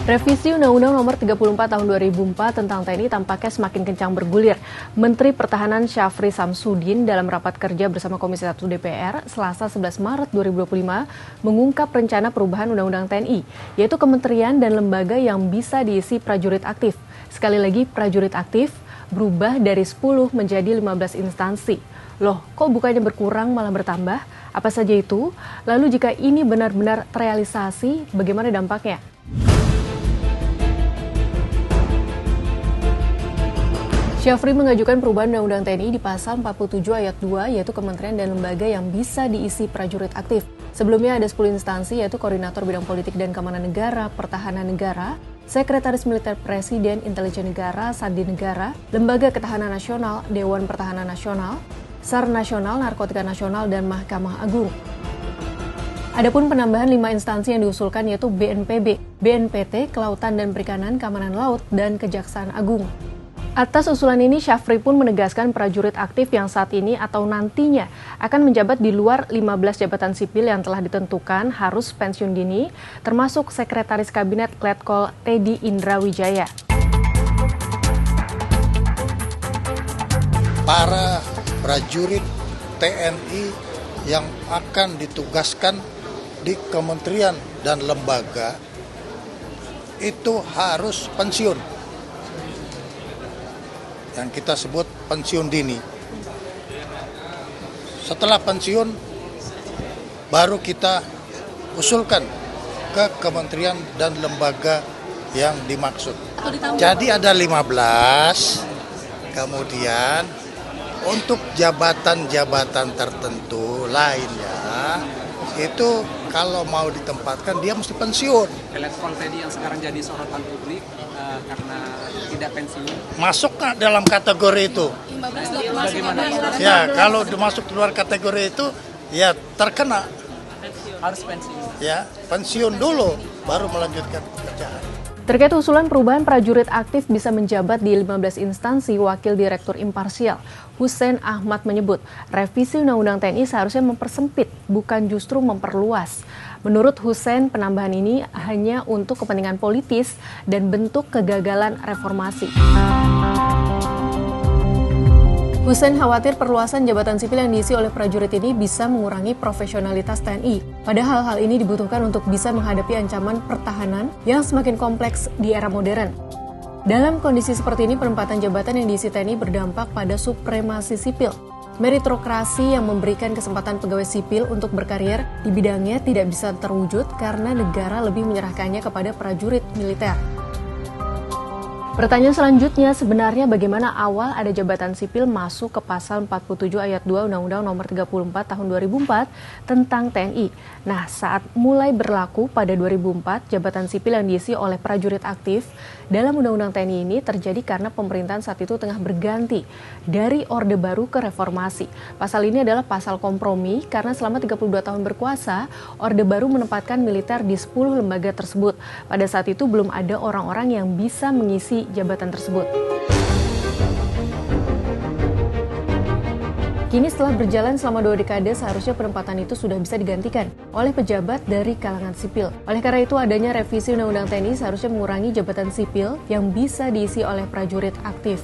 Revisi Undang-Undang Nomor 34 Tahun 2004 tentang TNI tampaknya semakin kencang bergulir. Menteri Pertahanan Syafri Samsudin dalam rapat kerja bersama Komisi 1 DPR Selasa 11 Maret 2025 mengungkap rencana perubahan Undang-Undang TNI, yaitu kementerian dan lembaga yang bisa diisi prajurit aktif. Sekali lagi, prajurit aktif berubah dari 10 menjadi 15 instansi. Loh, kok bukannya berkurang malah bertambah? Apa saja itu? Lalu jika ini benar-benar terrealisasi, bagaimana dampaknya? Syafri mengajukan perubahan Undang-Undang TNI di pasal 47 ayat 2, yaitu kementerian dan lembaga yang bisa diisi prajurit aktif. Sebelumnya ada 10 instansi, yaitu Koordinator Bidang Politik dan Keamanan Negara, Pertahanan Negara, Sekretaris Militer Presiden, Intelijen Negara, Sandi Negara, Lembaga Ketahanan Nasional, Dewan Pertahanan Nasional, SAR Nasional, Narkotika Nasional, dan Mahkamah Agung. Adapun penambahan 5 instansi yang diusulkan yaitu BNPB, BNPT, Kelautan dan Perikanan, Keamanan Laut, dan Kejaksaan Agung. Atas usulan ini, Syafri pun menegaskan prajurit aktif yang saat ini atau nantinya akan menjabat di luar 15 jabatan sipil yang telah ditentukan harus pensiun dini, termasuk Sekretaris Kabinet Letkol Teddy Indra Wijaya. Para prajurit TNI yang akan ditugaskan di kementerian dan lembaga itu harus pensiun, yang kita sebut pensiun dini. Setelah pensiun, baru kita usulkan ke kementerian dan lembaga yang dimaksud. Jadi ada 15, kemudian untuk jabatan-jabatan tertentu lainnya, itu kalau mau ditempatkan dia mesti pensiun. Letkol Teddy yang sekarang jadi sorotan publik karena tidak pensiun. Masuk nggak dalam kategori itu? 15 Ya, kalau masuk di luar kategori itu, ya terkena. Harus pensiun. Ya, pensiun dulu, baru melanjutkan pekerjaan. Terkait usulan perubahan prajurit aktif bisa menjabat di 15 instansi, Wakil Direktur Imparsial Hussein Ahmad menyebut revisi Undang-Undang TNI seharusnya mempersempit, bukan justru memperluas. Menurut Hussein, penambahan ini hanya untuk kepentingan politis dan bentuk kegagalan reformasi. Hussein khawatir perluasan jabatan sipil yang diisi oleh prajurit ini bisa mengurangi profesionalitas TNI. Padahal hal ini dibutuhkan untuk bisa menghadapi ancaman pertahanan yang semakin kompleks di era modern. Dalam kondisi seperti ini, penempatan jabatan yang diisi TNI berdampak pada supremasi sipil. Meritokrasi yang memberikan kesempatan pegawai sipil untuk berkarir di bidangnya tidak bisa terwujud karena negara lebih menyerahkannya kepada prajurit militer. Pertanyaan selanjutnya, sebenarnya bagaimana awal ada jabatan sipil masuk ke pasal 47 ayat 2 Undang-Undang Nomor 34 Tahun 2004 tentang TNI. Nah, saat mulai berlaku pada 2004, jabatan sipil yang diisi oleh prajurit aktif dalam Undang-Undang TNI ini terjadi karena pemerintahan saat itu tengah berganti dari Orde Baru ke Reformasi. Pasal ini adalah pasal kompromi karena selama 32 tahun berkuasa, Orde Baru menempatkan militer di 10 lembaga tersebut. Pada saat itu belum ada orang-orang yang bisa mengisi jabatan tersebut. Kini setelah berjalan selama 2 dekade, seharusnya penempatan itu sudah bisa digantikan oleh pejabat dari kalangan sipil. Oleh karena itu, adanya revisi Undang-Undang TNI seharusnya mengurangi jabatan sipil yang bisa diisi oleh prajurit aktif.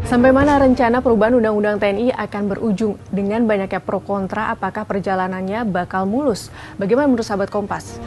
Sampai mana rencana perubahan Undang-Undang TNI akan berujung? Dengan banyaknya pro kontra, apakah perjalanannya bakal mulus? Bagaimana menurut sahabat Kompas?